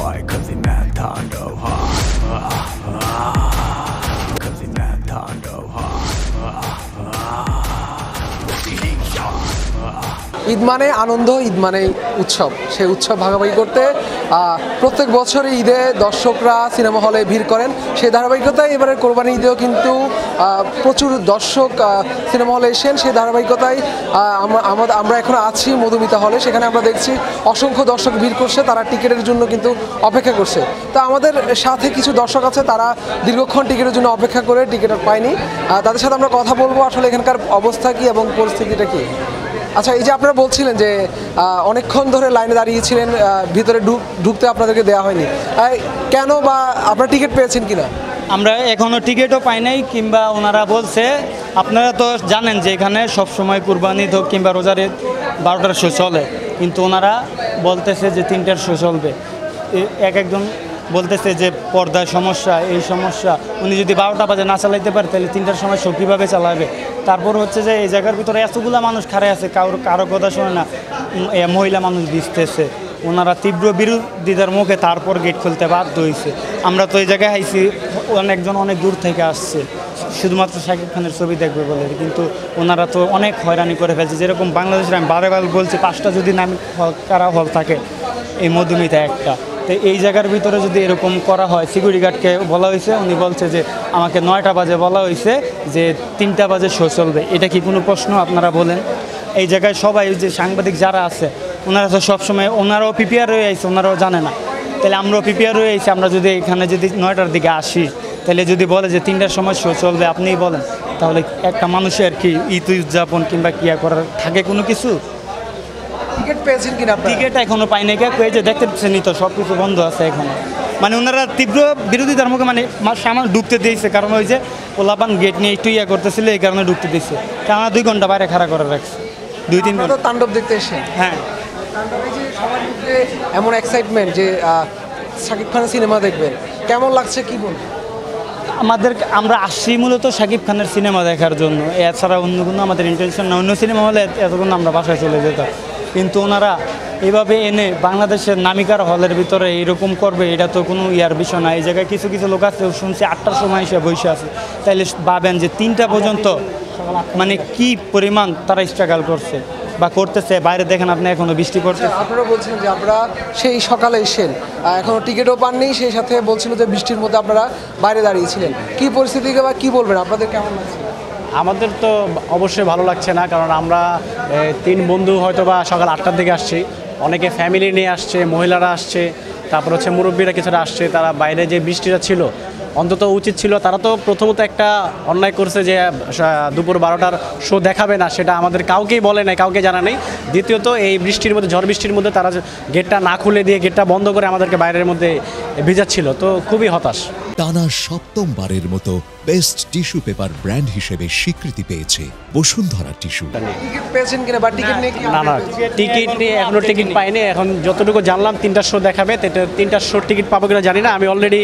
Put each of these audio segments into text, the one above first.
Why? 'Cause he mad Tondo hard. 'Cause he mad Tondo hard. Eid মানে আনন্দ, ঈদ মানে উৎসব। সেই উৎসব ভাগাভাগি করতে প্রত্যেক বছরই ঈদে দর্শকরা সিনেমা হলে ভিড় করেন। সেই ধারাবাহিকতায় এবারের কোরবানি ঈদেও কিন্তু প্রচুর দর্শক সিনেমা হলে এসেন। সেই ধারাবাহিকতায় আমরা এখন আছি মধুমিতা হলে। সেখানে আমরা দেখছি অসংখ্য দর্শক ভিড় করছে, তারা টিকিটের জন্য কিন্তু অপেক্ষা করছে। তো আমাদের সাথে কিছু দর্শক আছে, তারা দীর্ঘক্ষণ টিকিটের জন্য অপেক্ষা করে টিকিট পায়নি। তাদের সাথে আমরা কথা বলবো আসলে এখানকার অবস্থা কী এবং পরিস্থিতিটা কী। আচ্ছা, এই যে আপনারা বলছিলেন যে অনেকক্ষণ ধরে লাইনে দাঁড়িয়েছিলেন, ভিতরে ঢুকতে আপনাদেরকে দেওয়া হয়নি, কেন বা আপনারা টিকিট পেয়েছেন কিনা? আমরা এখনও টিকিটও পাই নাই, কিংবা ওনারা বলছে, আপনারা তো জানেন যে এখানে সবসময় কুরবানি হোক কিংবা রোজার ঈদ 12টার শো চলে, কিন্তু ওনারা বলতেছে যে 3টার শো চলবে। একজন বলতেছে যে পর্দার সমস্যা, এই সমস্যা, উনি যদি 12টা বাজে না চালাইতে পারে তাহলে 3টার সময় শো কীভাবে চালাবে। তারপর হচ্ছে যে এই জায়গার ভিতরে এতগুলো মানুষ খাড়ে আছে, কারো কথা শোনে না, মহিলা মানুষ ভিজতেছে। ওনারা তীব্র বিরোধিতার মুখে তারপর গেট খুলতে বাধ্য হয়েছে। আমরা তো এই জায়গায় আইছি, অনেকজন অনেক দূর থেকে আসছে শুধুমাত্র শাকিব খানের ছবি দেখবে বলে, কিন্তু ওনারা তো অনেক হয়রানি করে ফেলছে। যেরকম বাংলাদেশের আমি বারে বলছি 5টা যদি নাম কারা হল থাকে, এই মধুমিতা একটা। তো এই জায়গার ভিতরে যদি এরকম করা হয়, সিকিউরিটি গার্ডকে বলা হয়েছে, উনি বলছে যে আমাকে 9টা বাজে বলা হয়েছে যে 3টা বাজে শো চলবে। এটা কি কোনো প্রশ্ন? আপনারা বলেন। এই জায়গায় সবাই যে সাংবাদিক যারা আছে ওনারা তো সবসময় ওনারাও প্রিপেয়ার হয়ে আইছে, ওনারাও জানে না। তাহলে আমরাও প্রিপেয়ার হয়ে আইছি, আমরা যদি এখানে যদি 9টার দিকে আসি, তাহলে যদি বলে যে 3টার সময় শো চলবে, আপনিই বলেন, তাহলে একটা মানুষের কি ঈদ উদযাপন কিংবা ক্রিয়া করার থাকে কোনো কিছু? টিকিট পেয়েছেন কিনা? টিকিট এখনো পাই নাই, যে দেখতে পাচ্ছেনই তো সব কিছু বন্ধ আছে এখন। মানে ওনারা তীব্র বিরোধিতার মুখে মানে সামান ঢুকতে দিয়েছে, কারণ ওই যে পোলাপান গেট নিয়ে একটু ইয়া করতেছিল, এই কারণে ঢুকতে দিয়েছে। কেননা 2 ঘন্টা বাইরে খাড়া করে রাখছে, 2-3 ঘন্টা। তাণ্ডব দেখতে এসে, হ্যাঁ, তাণ্ডবে যে সবার মধ্যে এমন এক্সাইটমেন্ট যে শাকিব খানের সিনেমা দেখবেন, কেমন লাগছে কি বলবেন? আমরা আসছি মূলত শাকিব খানের সিনেমা দেখার জন্য, এছাড়া অন্য কোনো আমাদের ইন্টেনশন না। অন্য সিনেমা হলে এতক্ষণ আমরা বাসায় চলে যেতাম, কিন্তু ওনারা এভাবে এনে বাংলাদেশের নামিকার হলের ভিতরে এরকম করবে, এটা তো কোনো ইয়ার বিষয় না। এই জায়গায় কিছু লোক আছে, শুনছি 8টার সময় এসে বসে আছে, তাইলে ভাবেন যে 3টা পর্যন্ত মানে কি পরিমাণ তারা স্ট্রাগল করছে বা করতেছে। বাইরে দেখেন আপনি, এখনো বৃষ্টি পড়ছে। আপনারা বলছেন যে আপনারা সেই সকালে এসেন, এখনো টিকিটও পাননি, সেই সাথে বলছিল যে বৃষ্টির মধ্যে আপনারা বাইরে দাঁড়িয়েছিলেন। কি পরিস্থিতিকে বা কি বলবেন, আপনাদের কেমন লাগছে? আমাদের তো অবশ্যই ভালো লাগছে না, কারণ আমরা 3 বন্ধু হয়তো বা সকাল 8টার দিকে আসছি, অনেকে ফ্যামিলি নিয়ে আসছে, মহিলারা আসছে, তারপর হচ্ছে মুরব্বীরা কিছুটা আসছে। তারা বাইরে যে বৃষ্টিটা ছিল, অন্তত উচিত ছিল, তারা তো প্রথমত একটা অন্যায় করছে যে দুপুর 12টার শো দেখাবে না, সেটা আমাদের কাউকেই বলে নাই, কাউকে জানা নেই। দ্বিতীয়ত এই বৃষ্টির মধ্যে, ঝড় বৃষ্টির মধ্যে তারা গেটটা না খুলে দিয়ে গেটটা বন্ধ করে আমাদেরকে বাইরের মধ্যে ভিজাচ্ছিল, তো খুবই হতাশ। টানা 7মবারের মতো বেস্ট টিস্যু পেপার ব্র্যান্ড হিসেবে স্বীকৃতি পেয়েছে বসুন্ধরা টিস্যু। টিকিট পেয়েছেন কিনা বা টিকিট নিয়ে কি? না, টিকিট নিয়ে এখনো টিকিট পাইনি। এখন যতটুকু জানলাম 3টার শো দেখাবে, 3টার শো টিকিট পাবো কিনা জানি না। আমি অলরেডি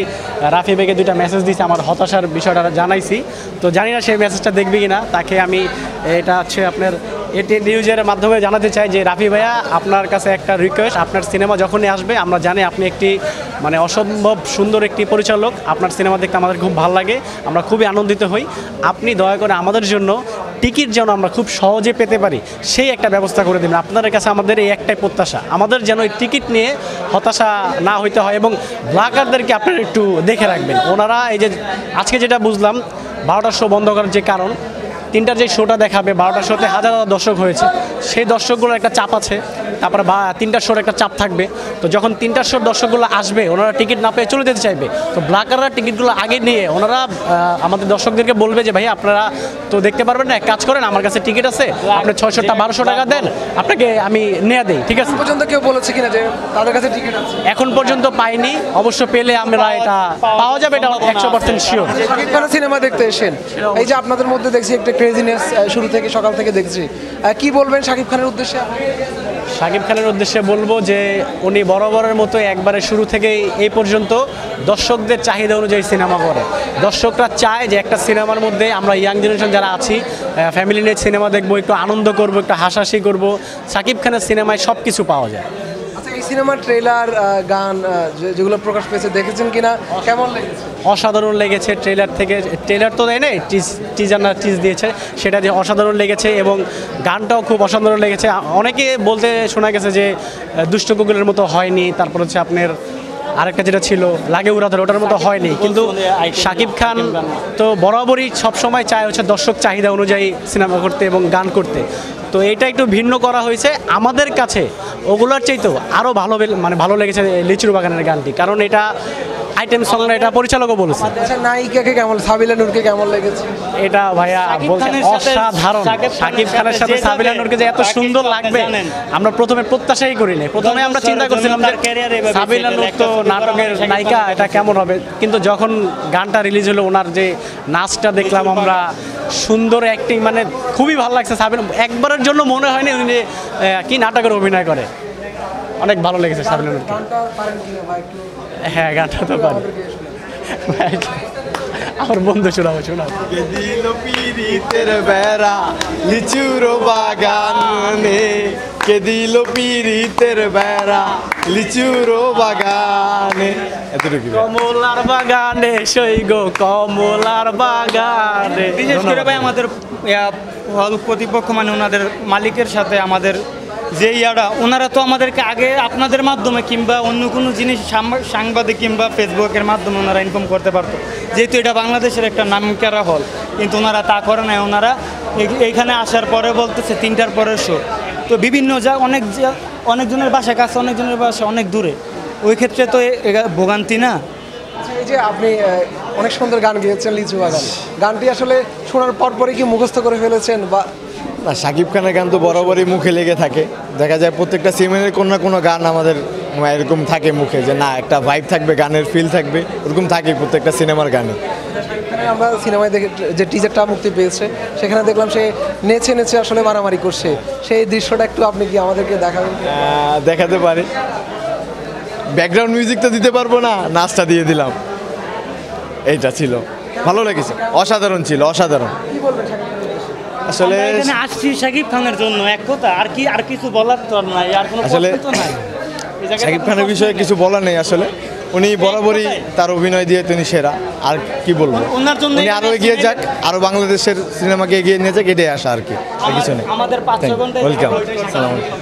রাফি ভাইকে 2টা মেসেজ দিয়েছি, আমার হতাশার বিষয়টা জানাইছি, তো জানি না সেই মেসেজটা দেখবে কিনা। তাকে আমি এটা হচ্ছে আপনার এটি নিউজের মাধ্যমে জানাতে চাই যে রাফি ভাইয়া, আপনার কাছে একটা রিকোয়েস্ট, আপনার সিনেমা যখনই আসবে, আমরা জানি আপনি একটি মানে অসম্ভব সুন্দর একটি পরিচালক, আপনার সিনেমা দেখতে আমাদের খুব ভালো লাগে, আমরা খুবই আনন্দিত হই। আপনি দয়া করে আমাদের জন্য টিকিট যেন আমরা খুব সহজে পেতে পারি, সেই একটা ব্যবস্থা করে দেবেন। আপনাদের কাছে আমাদের এই একটাই প্রত্যাশা, আমাদের যেন এই টিকিট নিয়ে হতাশা না হইতে হয়, এবং ব্লগারদেরকে আপনারা একটু দেখে রাখবেন। ওনারা এই যে আজকে যেটা বুঝলাম 12টার শো বন্ধ করার যে কারণ, 3টার যে শোটা দেখাবে, 12টার শোতে হাজার দর্শক হয়েছে, সেই দর্শকগুলোর একটা চাপ আছে। তারপরে 3টার শোর একটা চাপ থাকবে। তো যখন 3টার শোর দর্শকগুলো আসবে, ওনারা টিকিট না পেয়ে চলে যেতে চাইবে, তো ব্লগাররা টিকিটগুলো আগে নিয়ে ওনারা আমাদের দর্শকদেরকে বলবে যে ভাই আপনারা তো দেখতে পারবেন না, এক কাজ করেন, আমার কাছে টিকিট আছে, আপনি 600-1200 টাকা দেন, আপনাকে আমি নিয়ে দেই, ঠিক আছে? পর্যন্ত কেউ বলেছে কিনা যে তাদের কাছে টিকিট আছে? এখন পর্যন্ত পাইনি, অবশ্য পেলে আমরা এটা পাওয়া যাবে, এটা 100% শিওর। শাকিব খানের সিনেমা দেখতে এসেন, এই যে আপনাদের মধ্যে দেখছি একটা ক্রেজিনেস শুরু থেকে, সকাল থেকে দেখছি, কি বলবেন শাকিব খানের উদ্দেশ্যে? শাকিব খানের উদ্দেশ্যে বলবো যে উনি বরাবরের মতো একবারে শুরু থেকেই এই পর্যন্ত দর্শকদের চাহিদা অনুযায়ী সিনেমা করে। দর্শকরা চায় যে একটা সিনেমার মধ্যে আমরা ইয়াং জেনারেশন যারা আছি, ফ্যামিলি নিয়ে সিনেমা দেখবো, একটু আনন্দ করবো, একটু হাসাহাসি করবো। শাকিব খানের সিনেমায় সব কিছু পাওয়া যায়। আচ্ছা, এই সিনেমার ট্রেলার গান যেগুলো প্রকাশ পেয়েছে দেখেছেন কিনা, কেমন লেগেছে? অসাধারণ লেগেছে। ট্রেলার তো দেয় নাই, টিজ দিয়েছে, সেটা দিয়ে অসাধারণ লেগেছে এবং গানটাও খুব অসাধারণ লেগেছে। অনেকে বলতে শোনা গেছে যে দুষ্ট কুকুরের মতো হয়নি, তারপর হচ্ছে আপনার আরেকটা যেটা ছিল লাগে উড়াধর, ওটার মতো হয়নি। কিন্তু শাকিব খান তো বরাবরই সবসময় চায় হচ্ছে দর্শক চাহিদা অনুযায়ী সিনেমা করতে এবং গান করতে। তো এটা একটু ভিন্ন করা হয়েছে আমাদের কাছে, ওগুলোর চাইতেও আরও ভালো লেগেছে লিচুর বাগানের গানটি, কারণ এটা আইটেম সং না, এটা পরিচালকও বলেছে। আচ্ছা, নায়িকাকে কেমন, সাবিলা নূরকে কেমন লেগেছে? এটা ভাইয়া বলছে অসাধারণ। শাকিব খানের সাথে সাবিলা নূরকে যে এত সুন্দর লাগবে আমরা প্রথমে প্রত্যাশাই করি না। প্রথমে আমরা চিন্তা করছিলাম যে সাবিলা নূর তো নাটকের নায়িকা, এটা কেমন হবে, কিন্তু যখন গানটা রিলিজ হলো ওনার যে নাচটা দেখলাম আমরা, সুন্দর অ্যাক্টিং, মানে খুবই ভালো লাগছে। সাবিলা একবারের জন্য মনে হয়নি উনি যে কি নাটকের অভিনয় করে। অনেক ভালো লেগেছে সাবিলা নূরকে। হ্যাঁ, গানটা তো পারি। আমার বন্ধু শোনাবো। কে দিল পিরিতের বেড়া লিচুর বাগানে, কে দিল পিরিতের বেড়া লিচুর বাগানে। এতটুকু। কমলার বাগানে সই গো কমলার বাগানে। বিশেষ করে ভাই আমাদের হল কর্তৃপক্ষ, মানে ওনাদের মালিকের সাথে আমাদের যে ওনারা তো আমাদেরকে আগে আপনাদের মাধ্যমে কিংবা অন্য কোনো জিনিস সাংবাদিক কিংবা ফেসবুকের মাধ্যমে ওনারা ইনফর্ম করতে পারতো, যেহেতু এটা বাংলাদেশের একটা নামকরা হল, কিন্তু ওনারা তা করে নাই। ওনারা এইখানে আসার পরে বলতেছে 3টার পরের শো। তো বিভিন্ন অনেকজনের বাসায় কাছে, অনেকজনের বাসা অনেক দূরে, ওই ক্ষেত্রে তো ভোগান্তি না। এই যে আপনি অনেক সুন্দর গান গেয়েছেন লিচু বাগান, গানটি আসলে শোনার পরপরই কি মুখস্থ করে ফেলেছেন? বা না, শাকিব খানের গান তো বরাবরই মুখে লেগে থাকে। দেখা যায় প্রত্যেকটা সিনেমার কোনো না কোনো গান আমাদের এরকম থাকে মুখে, যে না একটা ভাইব থাকবে, গানের ফিল থাকবে, ওরকম থাকে প্রত্যেকটা সিনেমার গানে। আমরা সিনেমায় দেখে যে টিজারটা মুক্তি পেয়েছে, সেখানে দেখলাম সে নেচে নেচে আসলে মারামারি করছে, সেই দৃশ্যটা একটু আপনি কি আমাদেরকে দেখাবেন? দেখাতে পারি। ব্যাকগ্রাউন্ড মিউজিক তো দিতে পারবো না, নাচটা দিয়ে দিলাম। এইটা ছিল, ভালো লেগেছে, অসাধারণ ছিল, অসাধারণ। আসলে এখানে আসছি শাকিব খানের জন্য, এক কথা, আর কিছু বলার তো নাই, আর কোনো আসলে প্রশ্ন তো নাই। শাকিব খানের বিষয়ে কিছু বলার নেই। আসলে উনি বরাবরই তার অভিনয় দিয়ে তিনি সেরা, আর কি বলবো। ওনার জন্য উনি আরো এগিয়ে যাক, আরো বাংলাদেশের সিনেমাকে এগিয়ে নিয়ে যাক, এটাই আসা আর কি, আর কিছু নেই। আমাদের 5 ঘন্টা ওয়েলকাম। আসসালামু আলাইকুম।